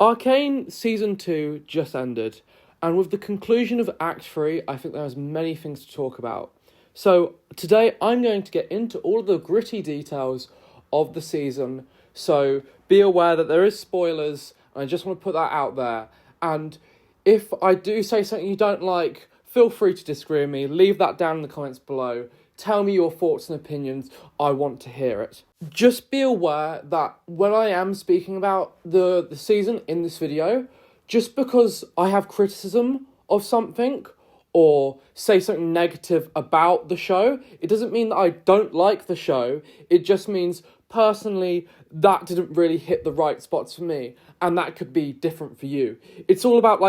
Arcane Season 2 just ended, and with the conclusion of Act 3, I think there's many things to talk about. So, today I'm going to get into all of the gritty details of the season, so be aware that there is spoilers, and I just want to put that out there. And if I do say something you don't like, feel free to disagree with me, leave that down in the comments below. Tell me your thoughts and opinions, I want to hear it. Just be aware that when I am speaking about the season in this video, just because I have criticism of something, or say something negative about the show, it doesn't mean that I don't like the show, it just means personally that didn't really hit the right spots for me, and that could be different for you. It's all about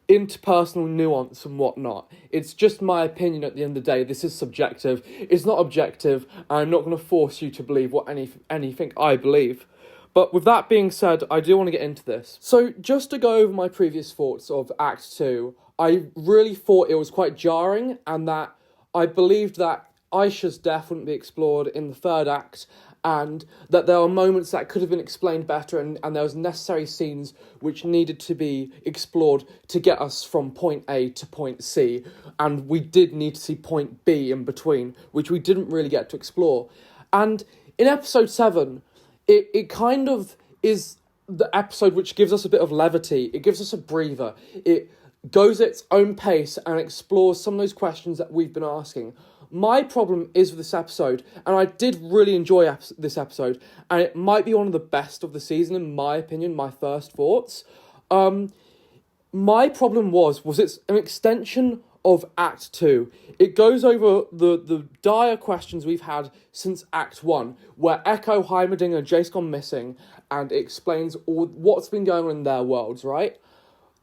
interpersonal nuance and whatnot. It's just my opinion at the end of the day. This is subjective. It's not objective. I'm not going to force you to believe what anything I believe. But with that being said, I do want to get into this. So just to go over my previous thoughts of Act 2, I really thought it was quite jarring, and that I believed that Aisha's death wouldn't be explored in the third act, and that there were moments that could have been explained better, and there was necessary scenes which needed to be explored to get us from point A to point C, and we did need to see point B in between, which we didn't really get to explore. And in episode 7, it kind of is the episode which gives us a bit of levity. It gives us a breather. It goes at its own pace and explores some of those questions that we've been asking. My problem is with this episode, and I did really enjoy this episode, and it might be one of the best of the season in my opinion, my first thoughts. My problem was it's an extension of Act 2. It goes over the dire questions we've had since Act 1, where Echo, Heimerdinger, and Jace gone missing, and it explains all what's been going on in their worlds, right?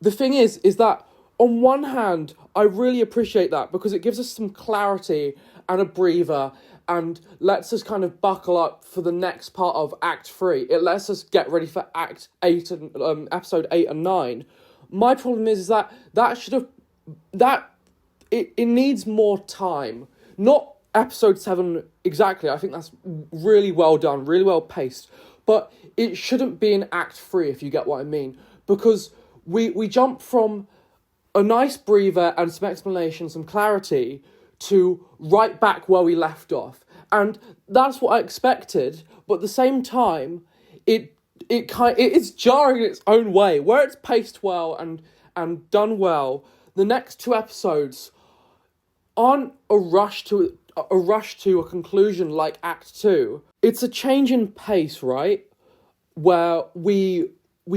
The thing is that on one hand, I really appreciate that because it gives us some clarity and a breather and lets us kind of buckle up for the next part of Act 3. It lets us get ready for Act 8 and Episode 8 and 9. My problem is that it needs more time. Not Episode 7 exactly. I think that's really well done, really well paced. But it shouldn't be in Act 3, if you get what I mean. Because we jump from a nice breather and some explanation, some clarity, to right back where we left off. And that's what I expected, but at the same time, it's jarring in its own way. Where it's paced well and done well, the next 2 episodes aren't a rush to a conclusion like Act 2. It's a change in pace, right? Where we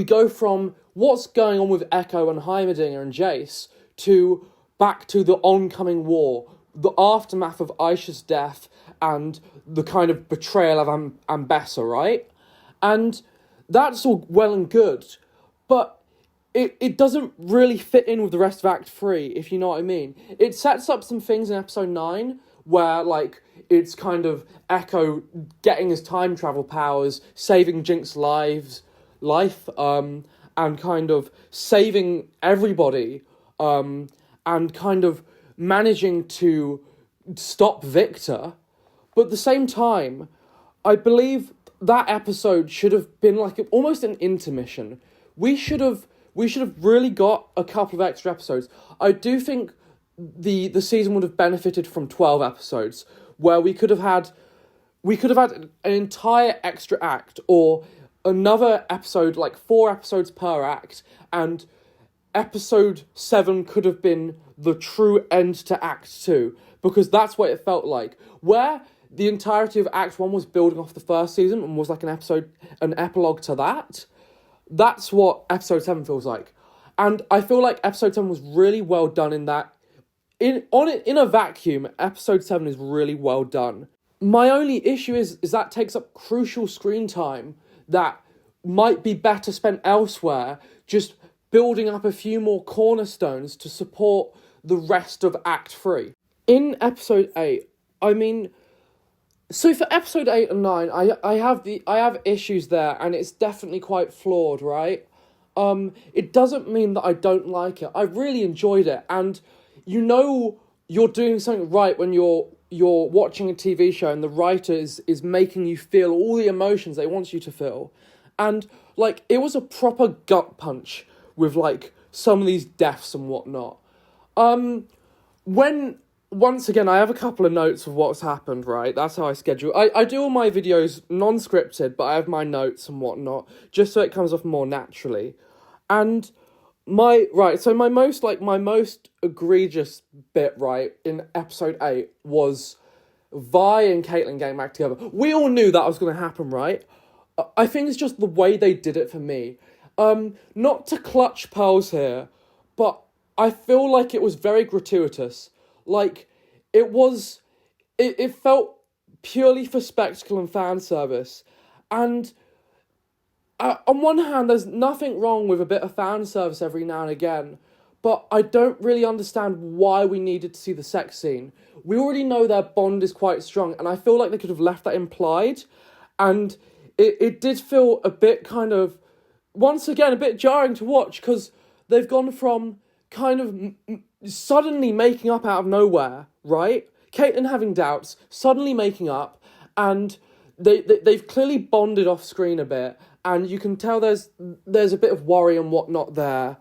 go from what's going on with Echo and Heimerdinger and Jace to back to the oncoming war, the aftermath of Aisha's death, and the kind of betrayal of Ambessa, right? And that's all well and good, but it doesn't really fit in with the rest of Act 3, if you know what I mean. It sets up some things in Episode 9, where, it's kind of Echo getting his time travel powers, saving Jinx's life, and kind of saving everybody, and kind of managing to stop Victor. But at the same time, I believe that episode should have been almost an intermission. We should have really got a couple of extra episodes. I do think the season would have benefited from 12 episodes, where we could have had an entire extra act, or another episode, 4 episodes per act, and episode 7 could have been the true end to Act 2, because that's what it felt like. Where the entirety of Act 1 was building off the first season and was an epilogue to that, that's what episode 7 feels like. And I feel like episode 7 was really well done in that. In a vacuum, episode 7 is really well done. My only issue is that takes up crucial screen time that might be better spent elsewhere, just building up a few more cornerstones to support the rest of Act 3. In Episode 8, so for Episode 8 and 9, I have issues there, and it's definitely quite flawed, right? It doesn't mean that I don't like it. I really enjoyed it, and you're doing something right when you're watching a TV show and the writer is making you feel all the emotions they want you to feel. And, like, it was a proper gut punch with, like, some of these deaths and whatnot. Once again, I have a couple of notes of what's happened, right? That's how I schedule. I do all my videos non-scripted, but I have my notes and whatnot, just so it comes off more naturally. And my most egregious bit, right, in episode 8 was Vi and Caitlyn getting back together. We all knew that was going to happen, right? I think it's just the way they did it for me. Not to clutch pearls here, but I feel like it was very gratuitous. Like, it felt purely for spectacle and fan service. And on one hand, there's nothing wrong with a bit of fan service every now and again, but I don't really understand why we needed to see the sex scene. We already know their bond is quite strong, and I feel like they could have left that implied. And it did feel a bit kind of, once again, a bit jarring to watch, because they've gone from kind of suddenly making up out of nowhere, right? Caitlyn having doubts, suddenly making up, and they've clearly bonded off screen a bit, and you can tell there's a bit of worry and whatnot there.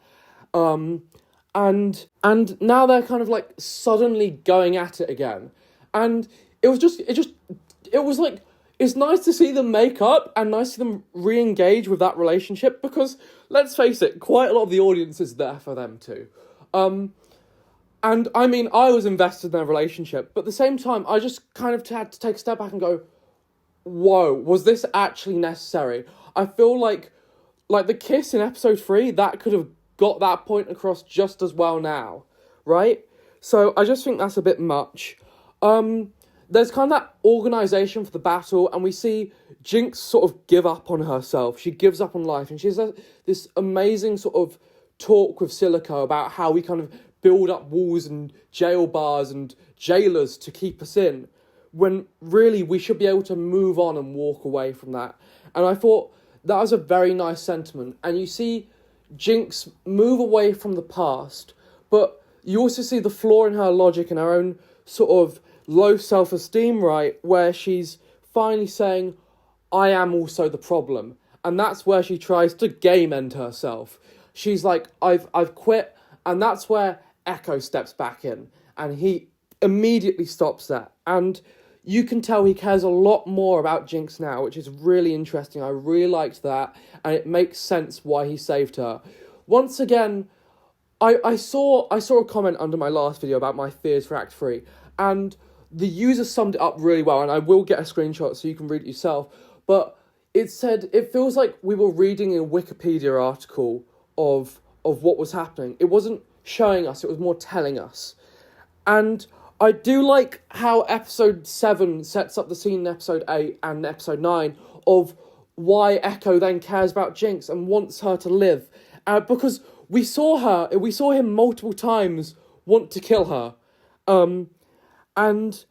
And now they're kind of like suddenly going at it again. And it was like, it's nice to see them make up and nice to see them re-engage with that relationship, because, let's face it, quite a lot of the audience is there for them too. And I mean, I was invested in their relationship, but at the same time, I just kind of had to take a step back and go, whoa, was this actually necessary? I feel like the kiss in episode 3, that could have got that point across just as well now, right? So I just think that's a bit much. There's kind of that organisation for the battle, and we see Jinx sort of give up on herself. She gives up on life, and she has this amazing sort of talk with Silico about how we kind of build up walls and jail bars and jailers to keep us in, when really we should be able to move on and walk away from that. And I thought that was a very nice sentiment. And you see Jinx move away from the past, but you also see the flaw in her logic and her own sort of low self-esteem, right, where she's finally saying, I am also the problem. And that's where she tries to game end herself. She's like, I've quit, and that's where Echo steps back in, and he immediately stops that. And you can tell he cares a lot more about Jinx now, which is really interesting. I really liked that, and it makes sense why he saved her. Once again, I saw a comment under my last video about my fears for Act 3, and the user summed it up really well, and I will get a screenshot so you can read it yourself, but it said, it feels like we were reading a Wikipedia article of what was happening. It wasn't showing us, it was more telling us. And I do like how episode 7 sets up the scene in episode 8 and episode 9 of why Echo then cares about Jinx and wants her to live. Because we saw him multiple times want to kill her. And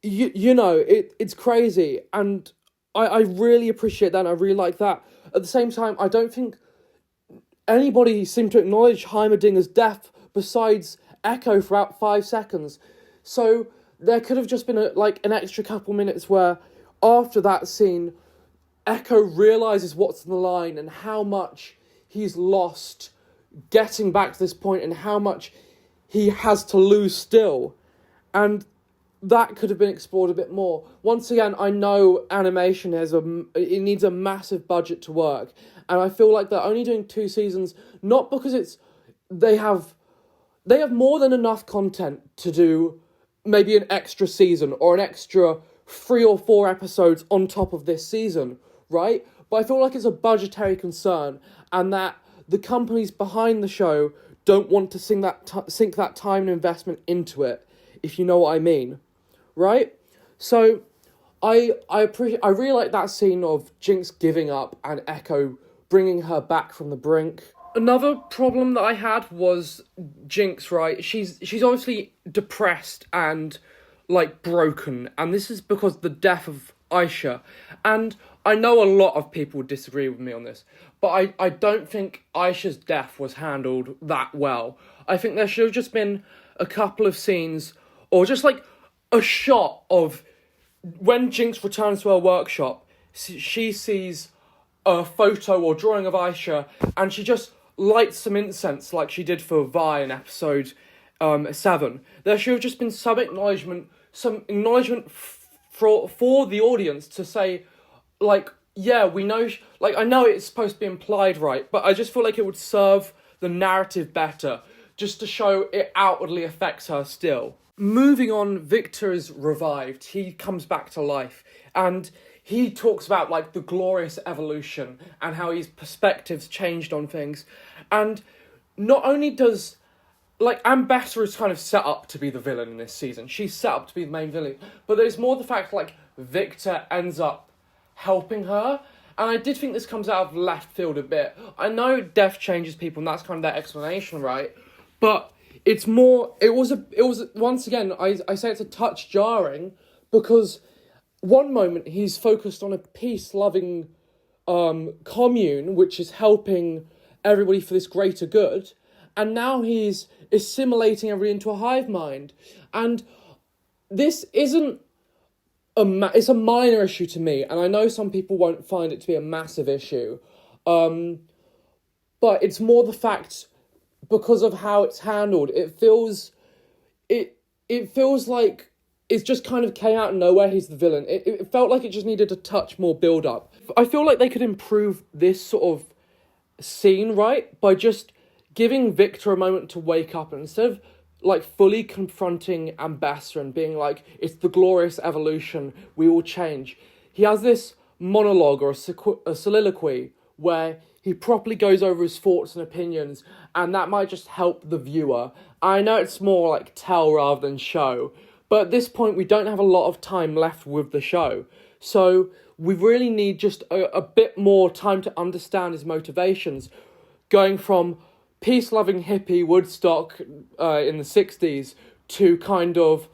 you know, it's crazy. And I really appreciate that, and I really like that. At the same time, I don't think anybody seemed to acknowledge Heimerdinger's death besides Echo for about 5 seconds. So there could have just been an extra couple minutes where, after that scene, Echo realises what's on the line and how much he's lost getting back to this point and how much he has to lose still. And that could have been explored a bit more. Once again, I know animation it needs a massive budget to work, and I feel like they're only doing 2 seasons, not because they have more than enough content to do maybe an extra season or an extra 3 or 4 episodes on top of this season, right? But I feel like it's a budgetary concern, and that the companies behind the show don't want to sink that time and investment into it, if you know what I mean, right? So I really like that scene of Jinx giving up and Echo bringing her back from the brink. Another problem that I had was Jinx, right? She's obviously depressed and, like, broken, and this is because of the death of Aisha. And I know a lot of people disagree with me on this, but I don't think Aisha's death was handled that well. I think there should have just been a couple of scenes, or just, like, a shot of when Jinx returns to her workshop, she sees a photo or drawing of Aisha, and she just lights some incense like she did for Vi in episode 7. There should have just been some acknowledgement for the audience to say, like, yeah, we know, like, I know it's supposed to be implied, right, but I just feel like it would serve the narrative better, just to show it outwardly affects her still. Moving on, Victor is revived. He comes back to life, and he talks about, like, the glorious evolution and how his perspectives changed on things. And not only does, like, Ambassador is kind of set up to be the villain in this season. She's set up to be the main villain. But there's more the fact, like, Victor ends up helping her. And I did think this comes out of left field a bit. I know death changes people, and that's kind of their explanation, right? But it's more, it was once again, I say it's a touch jarring, because one moment he's focused on a peace-loving commune, which is helping everybody for this greater good, and now he's assimilating everybody into a hive mind. And this isn't it's a minor issue to me, and I know some people won't find it to be a massive issue, but it's more the fact, because of how it's handled, it feels like it's just kind of came out of nowhere. He's the villain. It felt like it just needed a touch more build up. I feel like they could improve this sort of scene, right, by just giving Victor a moment to wake up, and instead of, like, fully confronting Ambassador and being like, it's the glorious evolution, we will change, he has this monologue or a soliloquy where he properly goes over his thoughts and opinions, and that might just help the viewer. I know it's more like tell rather than show, but at this point we don't have a lot of time left with the show, so we really need just a bit more time to understand his motivations, going from peace-loving hippie Woodstock in the 60s to kind of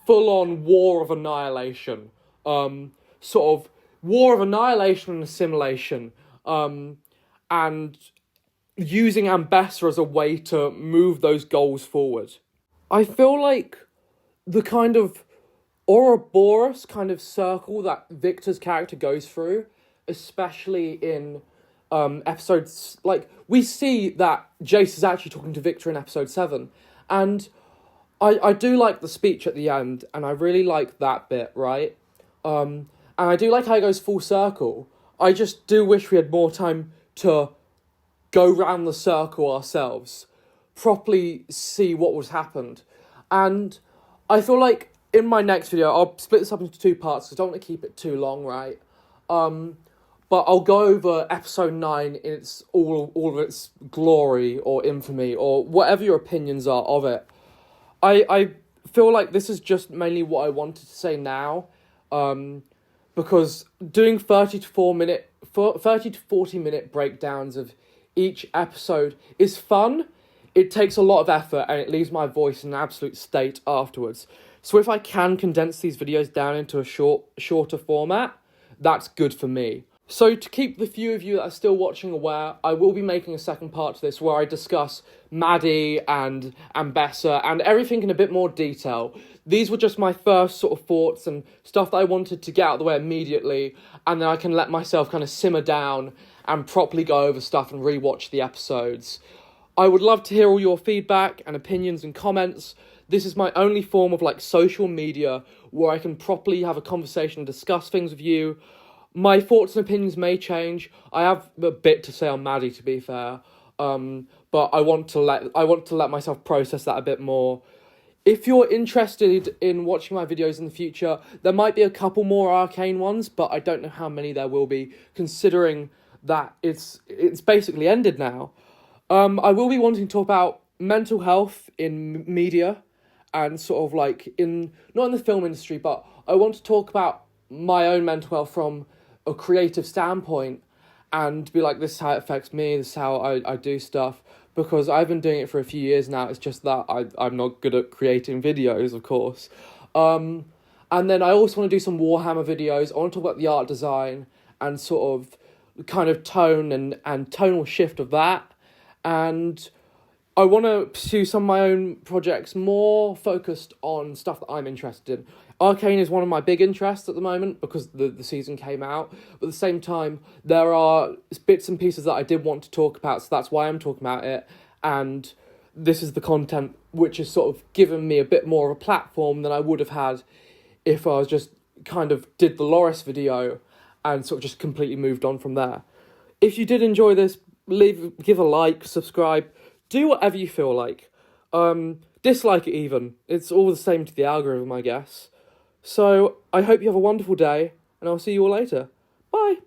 full-on war of annihilation. Sort of war of annihilation and assimilation. And using Ambassador as a way to move those goals forward. I feel like the kind of Ouroboros kind of circle that Victor's character goes through, especially in episodes, like, we see that Jace is actually talking to Victor in episode 7, and I do like the speech at the end, and I really like that bit, right? And I do like how it goes full circle. I just do wish we had more time to go round the circle ourselves, properly see what was happened. And I feel like in my next video, I'll split this up into 2 parts, because I don't want to keep it too long, right? But I'll go over episode 9 in its all of its glory or infamy or whatever your opinions are of it. I feel like this is just mainly what I wanted to say now, because doing 30 to 40 minute breakdowns of each episode is fun. It takes a lot of effort, and it leaves my voice in an absolute state afterwards. So if I can condense these videos down into a shorter format, that's good for me. So to keep the few of you that are still watching aware, I will be making a second part to this where I discuss Maddie and Ambessa and everything in a bit more detail. These were just my first sort of thoughts and stuff that I wanted to get out of the way immediately, and then I can let myself kind of simmer down and properly go over stuff and rewatch the episodes. I would love to hear all your feedback and opinions and comments. This is my only form of, like, social media where I can properly have a conversation and discuss things with you. My thoughts and opinions may change. I have a bit to say on Maddie, to be fair, but I want to let myself process that a bit more. If you're interested in watching my videos in the future, there might be a couple more Arcane ones, but I don't know how many there will be, considering that it's basically ended now. I will be wanting to talk about mental health in media, and sort of like not in the film industry, but I want to talk about my own mental health from a creative standpoint and be like, this is how it affects me, this is how I do stuff, because I've been doing it for a few years now. It's just that I'm not good at creating videos, of course. And then I also want to do some Warhammer videos. I want to talk about the art design and sort of kind of tone and tonal shift of that. And I want to pursue some of my own projects more focused on stuff that I'm interested in. Arcane is one of my big interests at the moment because the season came out. But at the same time, there are bits and pieces that I did want to talk about, so that's why I'm talking about it. And this is the content which has sort of given me a bit more of a platform than I would have had if I was just kind of did the Loris video and sort of just completely moved on from there. If you did enjoy this, give a like, subscribe, do whatever you feel like. Dislike it even. It's all the same to the algorithm, I guess. So, I hope you have a wonderful day, and I'll see you all later. Bye!